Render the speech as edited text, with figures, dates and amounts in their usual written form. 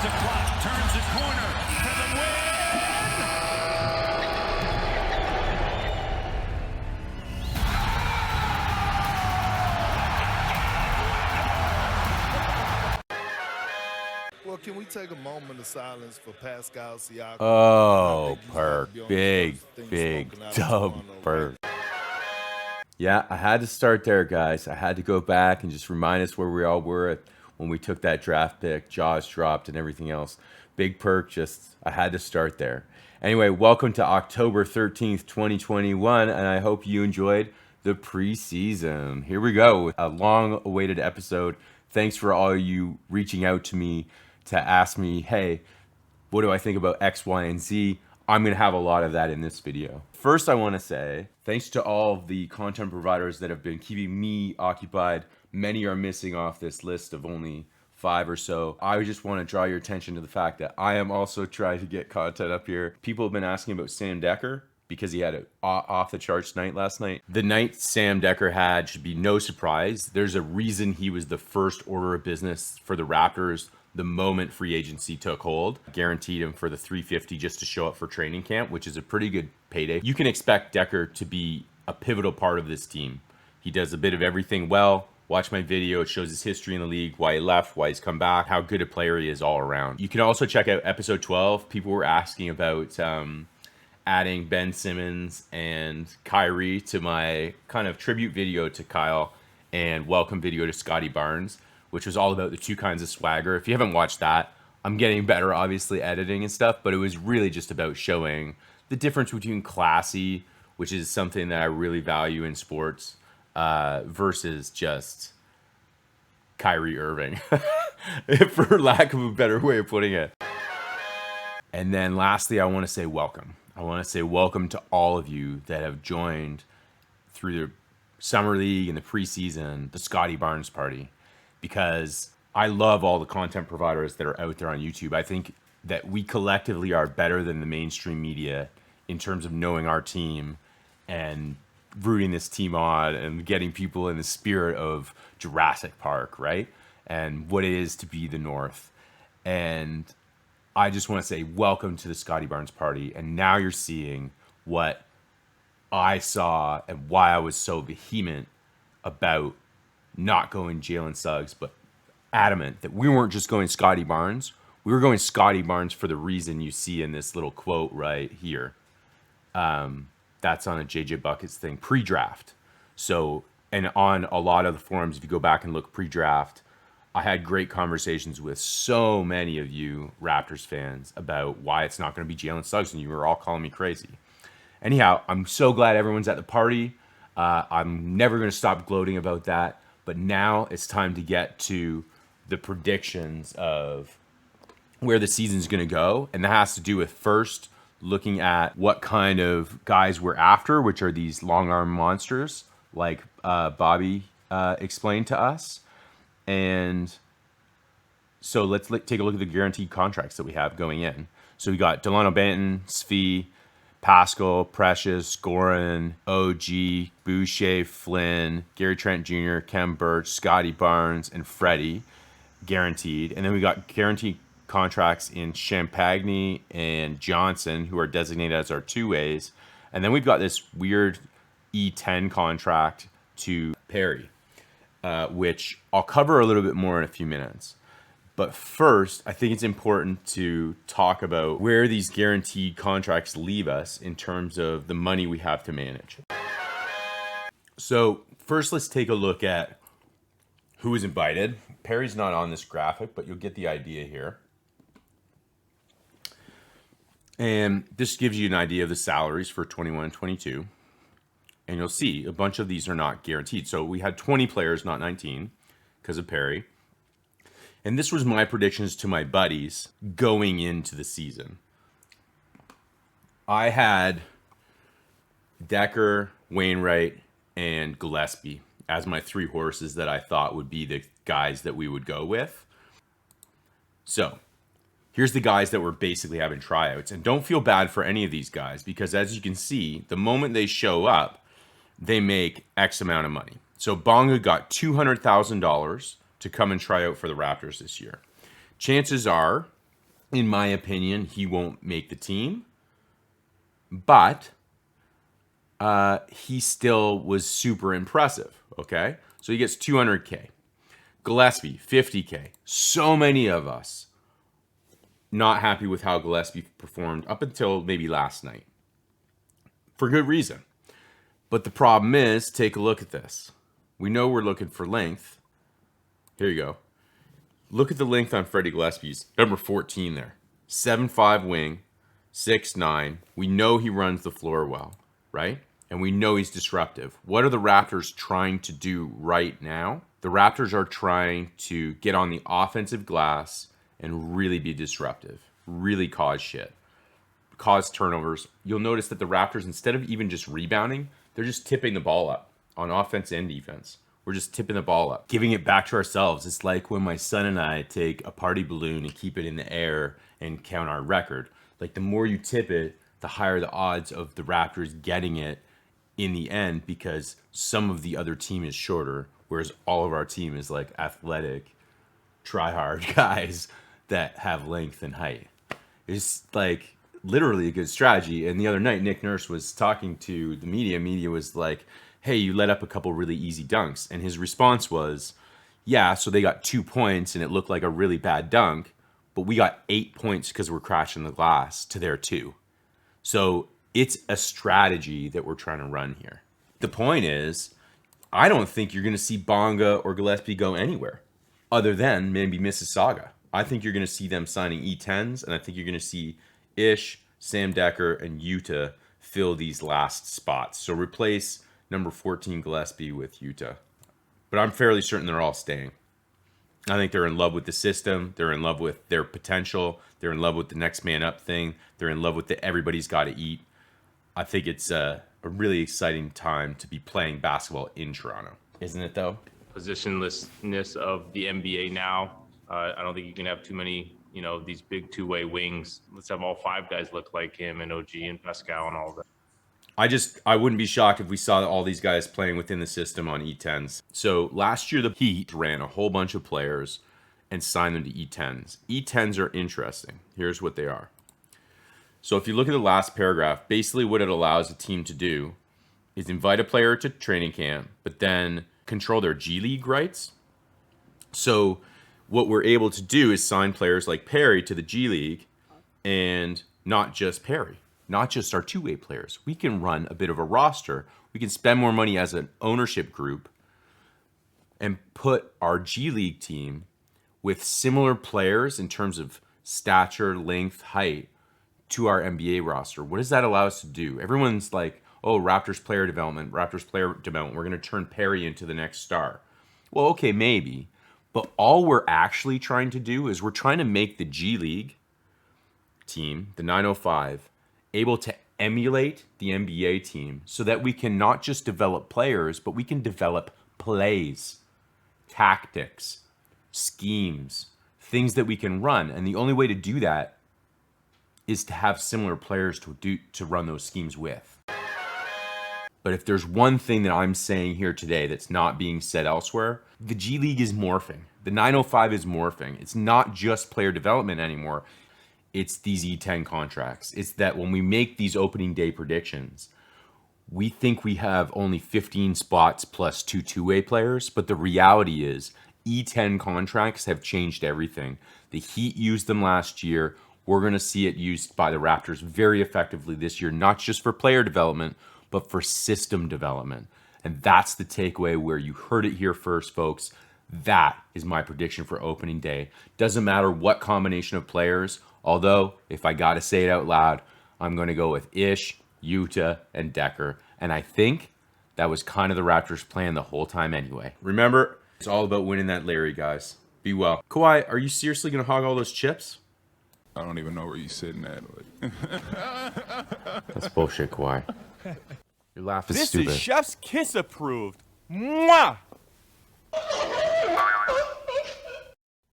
the clock, turns the corner for the win. Well, can we take a moment of silence for Pascal Siakam? Oh, Perk. Big dub, Perk. Yeah, I had to start there, guys. I had to go back and just remind us where we all were when we took that draft pick, jaws dropped and everything else. Big Perk, I had to start there. Anyway, welcome to October 13th, 2021, and I hope you enjoyed the preseason. Here we go, a long-awaited episode. Thanks for all you reaching out to me to ask me, hey, what do I think about X, Y, and Z? I'm going to have a lot of that in this video. First, I want to say thanks to all of the content providers that have been keeping me occupied. Many are missing off this list of only 5 or so. I just want to draw your attention to the fact that I am also trying to get content up here. People have been asking about Sam Dekker because he had an off the charts night last night. The night Sam Dekker had should be no surprise. There's a reason he was the first order of business for the Raptors the moment free agency took hold. Guaranteed him for the $350 just to show up for training camp, which is a pretty good payday. You can expect Dekker to be a pivotal part of this team. He does a bit of everything well. Watch my video. It shows his history in the league, why he left, why he's come back, how good a player he is all around. You can also check out episode 12. People were asking about adding Ben Simmons and Kyrie to my kind of tribute video to Kyle and welcome video to Scotty Barnes, which was all about the 2 kinds of swagger. If you haven't watched that, I'm getting better, obviously, editing and stuff, but it was really just about showing the difference between classy, which is something that I really value in sports, versus just Kyrie Irving, for lack of a better way of putting it. And then lastly, I want to say welcome. I want to say welcome to all of you that have joined through the Summer League and the preseason, the Scotty Barnes party. Because I love all the content providers that are out there on YouTube. I think that we collectively are better than the mainstream media in terms of knowing our team and rooting this team on and getting people in the spirit of Jurassic Park, right? And what it is to be the North. And I just want to say welcome to the Scotty Barnes party. And now you're seeing what I saw and why I was so vehement about not going Jalen Suggs, but adamant that we weren't just going Scotty Barnes. We were going Scotty Barnes for the reason you see in this little quote right here. That's on a JJ Buckets thing, pre-draft. So, and on a lot of the forums, if you go back and look pre-draft, I had great conversations with so many of you Raptors fans about why it's not going to be Jalen Suggs, and you were all calling me crazy. Anyhow, I'm so glad everyone's at the party. I'm never going to stop gloating about that. But now it's time to get to the predictions of where the season's going to go. And that has to do with first looking at what kind of guys we're after, which are these long arm monsters like Bobby explained to us. And so let's take a look at the guaranteed contracts that we have going in. So we got Delano Banton, Svi, Pascal, Precious, Goran, OG, Boucher, Flynn, Gary Trent Jr., Kem Birch, Scotty Barnes, and Freddie guaranteed. And then we got guaranteed contracts in Champagne and Johnson, who are designated as our 2-ways. And then we've got this weird E10 contract to Perry, which I'll cover a little bit more in a few minutes. But first, I think it's important to talk about where these guaranteed contracts leave us in terms of the money we have to manage. So first, let's take a look at who is invited. Perry's not on this graphic, but you'll get the idea here. And this gives you an idea of the salaries for 21 and 22. And you'll see a bunch of these are not guaranteed. So we had 20 players, not 19, because of Perry. And this was my predictions to my buddies going into the season. I had Dekker, Wainwright, and Gillespie as my 3 horses that I thought would be the guys that we would go with. So here's the guys that were basically having tryouts. And don't feel bad for any of these guys, because as you can see, the moment they show up, they make X amount of money. So Bonga got $200,000 to come and try out for the Raptors this year. Chances are In my opinion, he won't make the team, but he still was super impressive, okay? So he gets 200K. Gillespie, 50K. So many of us not happy with how Gillespie performed up until maybe last night. For good reason. But the problem is, take a look at this. We know we're looking for length. Here you go. Look at the length on Freddie Gillespie's. Number 14 there. 7'5" wing, 6'9". We know he runs the floor well, right? And we know he's disruptive. What are the Raptors trying to do right now? The Raptors are trying to get on the offensive glass and really be disruptive, really cause shit, cause turnovers. You'll notice that the Raptors, instead of even just rebounding, they're just tipping the ball up on offense and defense. We're just tipping the ball up, giving it back to ourselves. It's like when my son and I take a party balloon and keep it in the air and count our record. Like the more you tip it, the higher the odds of the Raptors getting it in the end, because some of the other team is shorter, whereas all of our team is like athletic, try-hard guys that have length and height. It's like literally a good strategy. And the other night, Nick Nurse was talking to the media. Media was like, hey, you let up a couple really easy dunks. And his response was, yeah, so they got 2 points and it looked like a really bad dunk, but we got 8 points because we're crashing the glass to their 2. So it's a strategy that we're trying to run here. The point is, I don't think you're going to see Bonga or Gillespie go anywhere other than maybe Mississauga. I think you're going to see them signing E10s, and I think you're going to see Ish, Sam Decker, and Utah fill these last spots. So replace number 14 Gillespie with Utah. But I'm fairly certain they're all staying. I think they're in love with the system. They're in love with their potential. They're in love with the next man up thing. They're in love with the everybody's got to eat. I think it's a really exciting time to be playing basketball in Toronto. Isn't it, though? Positionlessness of the NBA now. I don't think you can have too many, these big two-way wings. Let's have all 5 guys look like him and OG and Pascal and all that. I wouldn't be shocked if we saw all these guys playing within the system on E10s. So last year, the Heat ran a whole bunch of players and signed them to E10s. E10s are interesting. Here's what they are. So if you look at the last paragraph, basically what it allows a team to do is invite a player to training camp, but then control their G League rights. So what we're able to do is sign players like Perry to the G League, and not just Perry, not just our two-way players. We can run a bit of a roster. We can spend more money as an ownership group and put our G League team with similar players in terms of stature, length, height to our NBA roster. What does that allow us to do? Everyone's like, oh, Raptors player development. We're going to turn Perry into the next star. Well, okay, maybe. But all we're actually trying to do is we're trying to make the G League team, the 905, able to emulate the NBA team so that we can not just develop players, but we can develop plays, tactics, schemes, things that we can run. And the only way to do that is to have similar players to run those schemes with. But if there's one thing that I'm saying here today that's not being said elsewhere, the G League is morphing. The 905 is morphing. It's not just player development anymore. It's these E10 contracts. It's that when we make these opening day predictions, we think we have only 15 spots plus 2 two-way players, but the reality is E10 contracts have changed everything. The Heat used them last year. We're going to see it used by the Raptors very effectively this year, not just for player development, but for system development. And that's the takeaway where you heard it here first, folks. That is my prediction for opening day. Doesn't matter what combination of players, although if I got to say it out loud, I'm going to go with Ish, Utah, and Decker. And I think that was kind of the Raptors' plan the whole time anyway. Remember, it's all about winning that Larry, guys. Be well. Kawhi, are you seriously going to hog all those chips? I don't even know where you're sitting at. That's bullshit, Kawhi. Your laugh is stupid. This is Chef's Kiss approved. Mwah!